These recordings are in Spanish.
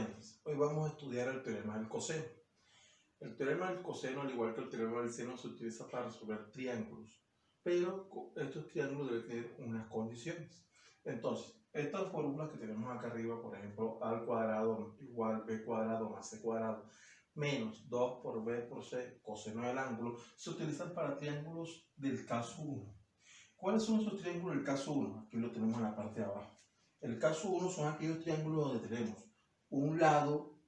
estudiantes, hoy vamos a estudiar el teorema del coseno. El teorema del coseno, al igual que el teorema del seno, se utiliza para resolver triángulos, pero estos triángulos deben tener unas condiciones. Entonces, estas fórmulas que tenemos acá arriba, por ejemplo, a al cuadrado igual b cuadrado más c cuadrado menos 2 por b por c coseno del ángulo, se utilizan para triángulos del caso 1. ¿Cuáles son esos triángulos del caso 1? Aquí lo tenemos en la parte de abajo. El caso 1 son aquellos triángulos donde tenemos un lado,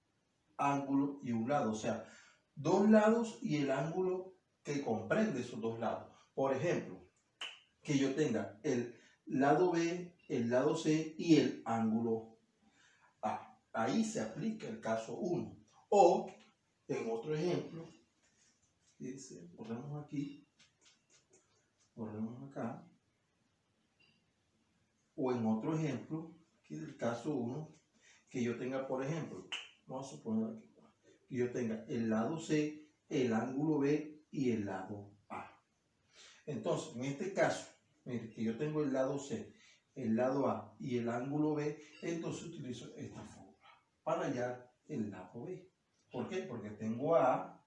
ángulo y un lado, o sea, dos lados y el ángulo que comprende esos dos lados. Por ejemplo, que yo tenga el lado B, el lado C y el ángulo A. Ahí se aplica el caso 1. O, en otro ejemplo, dice, ponemos aquí, ponemos acá, o en otro ejemplo, aquí del caso 1, que yo tenga, por ejemplo, vamos a suponer aquí, que yo tenga el lado C, el ángulo B y el lado A. Entonces, en este caso, mire, que yo tengo el lado C, el lado A y el ángulo B, entonces utilizo esta fórmula para hallar el lado B. ¿Por qué? Porque tengo a A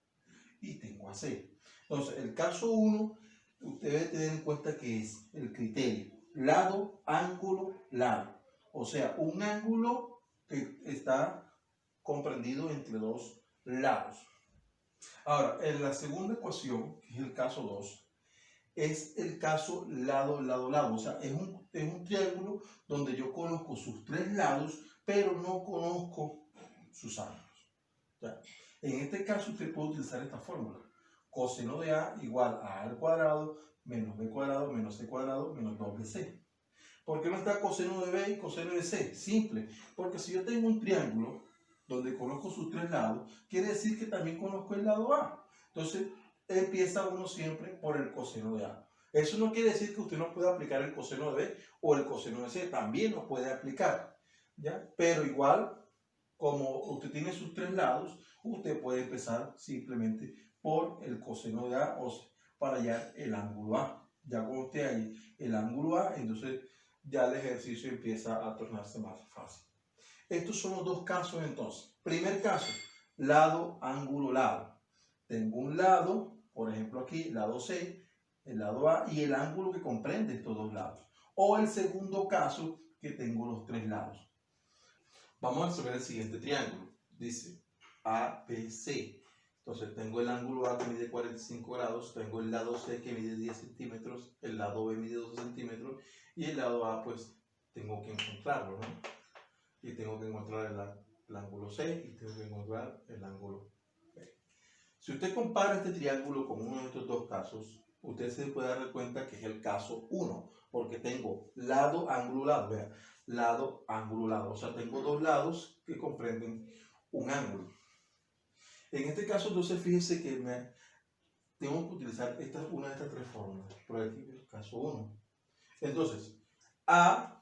y tengo a C. Entonces, el caso 1, usted debe tener en cuenta que es el criterio lado, ángulo, lado. O sea, un ángulo que está comprendido entre dos lados. Ahora, en la segunda ecuación, que es el caso 2, es el caso lado, lado, lado. O sea, es un triángulo donde yo conozco sus tres lados, pero no conozco sus ángulos. ¿Ya? En este caso, usted puede utilizar esta fórmula. Coseno de A igual a al cuadrado menos b cuadrado menos c cuadrado menos 2bc. ¿Por qué no está coseno de b y coseno de c? Simple, porque si yo tengo un triángulo donde conozco sus tres lados, quiere decir que también conozco el lado A. Entonces, empieza uno siempre por el coseno de A. Eso no quiere decir que usted no pueda aplicar el coseno de B o el coseno de C, también lo puede aplicar, ¿ya? Pero igual, como usted tiene sus tres lados, usted puede empezar simplemente por el coseno de A o para hallar el ángulo A. Ya cuando usted hay el ángulo A, entonces ya el ejercicio empieza a tornarse más fácil. Estos son los dos casos entonces. Primer caso, lado, ángulo, lado. Tengo un lado, por ejemplo aquí, lado C, el lado A y el ángulo que comprende estos dos lados. O el segundo caso, que tengo los tres lados. Vamos a resolver el siguiente triángulo. Dice ABC. Entonces tengo el ángulo A que mide 45 grados, tengo el lado C que mide 10 centímetros, el lado B mide 12 centímetros y el lado A pues tengo que encontrarlo, ¿no? Y tengo que encontrar el ángulo C y tengo que encontrar el ángulo B. Si usted compara este triángulo con uno de estos dos casos, usted se puede dar cuenta que es el caso 1, porque tengo lado, ángulo, lado. Vea, lado, ángulo, lado. O sea, tengo dos lados que comprenden un ángulo. En este caso, entonces, fíjese que tengo que utilizar una de estas tres fórmulas. Por aquí, el caso 1. Entonces, A,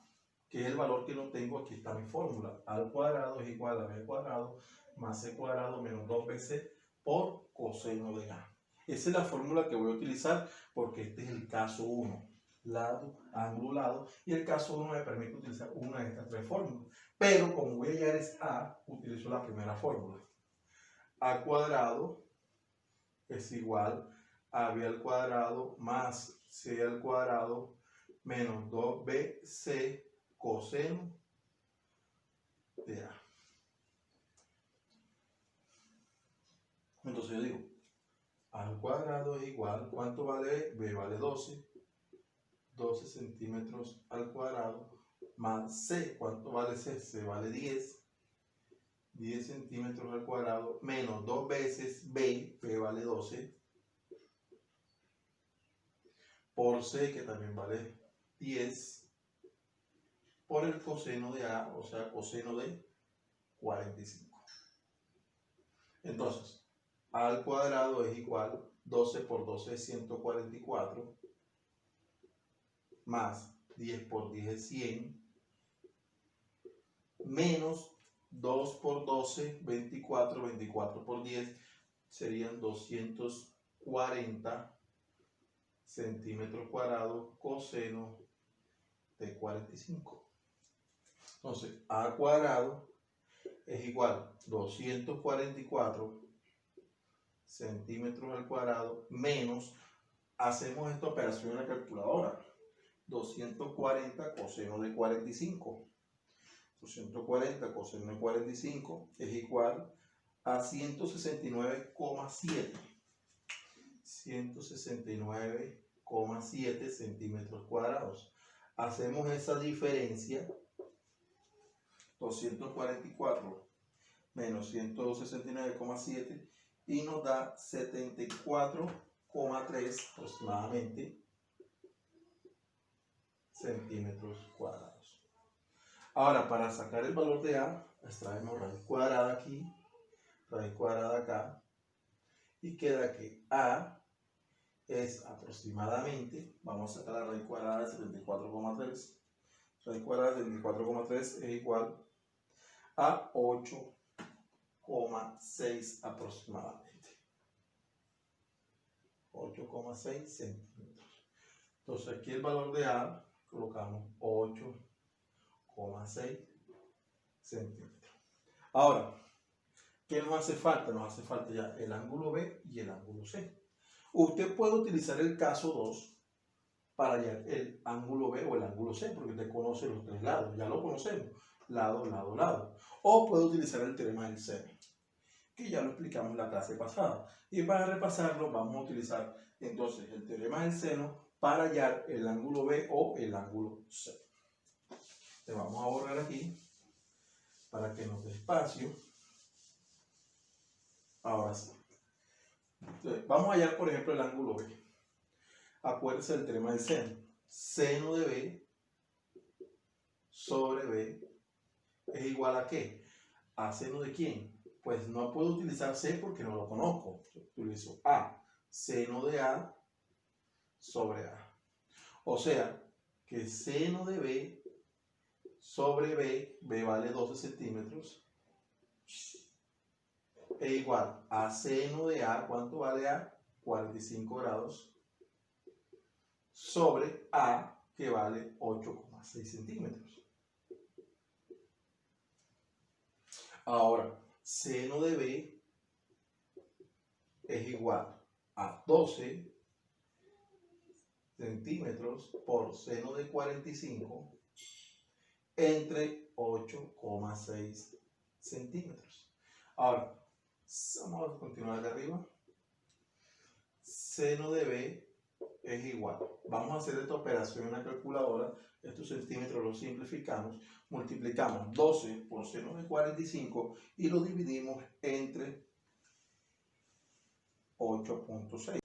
que es el valor que no tengo, aquí está mi fórmula. A al cuadrado es igual a b cuadrado más c cuadrado menos 2bc por coseno de A. Esa es la fórmula que voy a utilizar porque este es el caso 1. Lado, ángulo, lado. Y el caso 1 me permite utilizar una de estas tres fórmulas. Pero como voy a hallar es A, utilizo la primera fórmula. A cuadrado es igual a b al cuadrado más c al cuadrado menos 2bc coseno de A. Entonces yo digo, A al cuadrado es igual, ¿cuánto vale B? B vale 12 centímetros al cuadrado, más C, ¿cuánto vale C? C vale 10 centímetros al cuadrado, menos 2 veces B, B vale 12, por C, que también vale 10, por el coseno de A, o sea, coseno de 45. Entonces, A al cuadrado es igual, 12 por 12 es 144, más 10 por 10 es 100, menos 2 por 12, 24, 24 por 10 serían 240 centímetros cuadrados coseno de 45. Entonces, A cuadrado es igual a 244 centímetros al cuadrado menos, hacemos esta operación en la calculadora, 240 coseno de 45. 240 coseno de 45 es igual a 169,7. 169,7 centímetros cuadrados. Hacemos esa diferencia, 244 menos 169,7, y nos da 74,3 aproximadamente centímetros cuadrados. Ahora, para sacar el valor de A, extraemos raíz cuadrada aquí, raíz cuadrada acá, y queda que A es aproximadamente, vamos a sacar la raíz cuadrada de 74,3. Raíz cuadrada de 74,3 es igual a 8,6 aproximadamente. 8,6 centímetros. Entonces aquí el valor de A, colocamos 8,6 centímetros. Ahora, ¿qué nos hace falta? Nos hace falta ya el ángulo B y el ángulo C. Usted puede utilizar el caso 2 para hallar el ángulo B o el ángulo C, porque usted conoce los tres lados, ya lo conocemos, lado, lado, lado. O puede utilizar el teorema del seno, que ya lo explicamos en la clase pasada. Y para repasarlo, vamos a utilizar entonces el teorema del seno para hallar el ángulo B o el ángulo C. Le vamos a borrar aquí para que nos dé espacio. Ahora sí. Entonces, vamos a hallar, por ejemplo, el ángulo B. Acuérdense del teorema del seno. Seno de B sobre B es igual a ¿qué? ¿A seno de quién? Pues no puedo utilizar C porque no lo conozco. Yo utilizo A. Seno de A sobre A. O sea, que seno de B sobre B, B vale 12 centímetros, es igual a seno de A, ¿cuánto vale A? 45 grados, sobre A, que vale 8,6 centímetros. Ahora, seno de B es igual a 12 centímetros por seno de 45 entre 8,6 centímetros. Ahora, vamos a continuar de arriba. Seno de B es igual. Vamos a hacer esta operación en la calculadora. Estos centímetros los simplificamos. Multiplicamos 12 por seno de 45 y lo dividimos entre 8,6.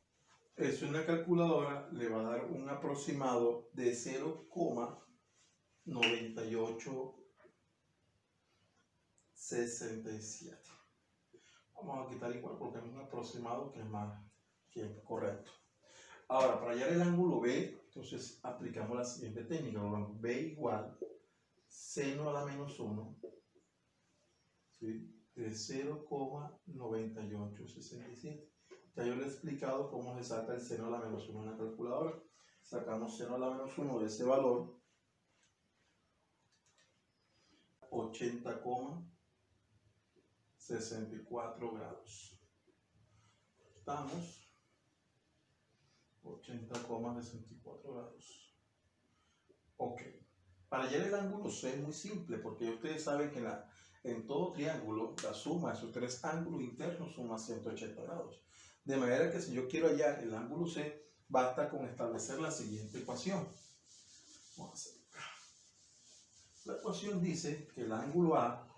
Eso en la calculadora le va a dar un aproximado de 0,9867. Vamos a quitar igual porque es un aproximado que es más que correcto. Ahora, para hallar el ángulo B, entonces aplicamos la siguiente técnica. B igual seno a la menos 1, ¿sí?, de 0,9867. Ya yo le he explicado cómo se saca el seno a la menos 1 en la calculadora. Sacamos seno a la menos 1 de ese valor, 80,64 grados. Estamos 80,64 grados. Ok. Para hallar el ángulo C es muy simple, porque ustedes saben que en todo triángulo la suma de sus tres ángulos internos suma 180 grados. De manera que si yo quiero hallar el ángulo C, basta con establecer la siguiente ecuación. Vamos a hacer. La ecuación dice que el ángulo A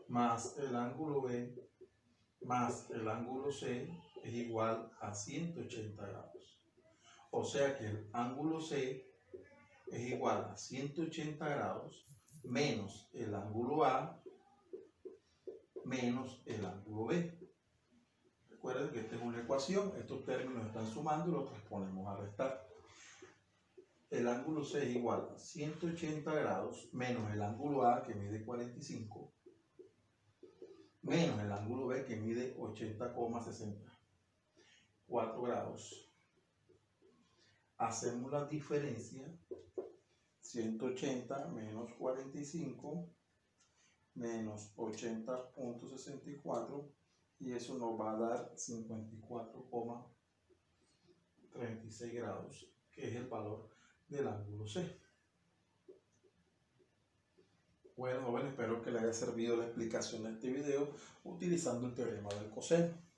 más el ángulo B más el ángulo C es igual a 180 grados. O sea que el ángulo C es igual a 180 grados menos el ángulo A menos el ángulo B. Recuerden que esta es una ecuación, estos términos están sumando y los transponemos a restar. El ángulo C es igual a 180 grados menos el ángulo A, que mide 45, menos el ángulo B, que mide 80,64 grados. Hacemos la diferencia, 180 menos 45 menos 80.64 y eso nos va a dar 54,36 grados, que es el valor del ángulo C. Bueno, jóvenes, espero que les haya servido la explicación de este video utilizando el teorema del coseno.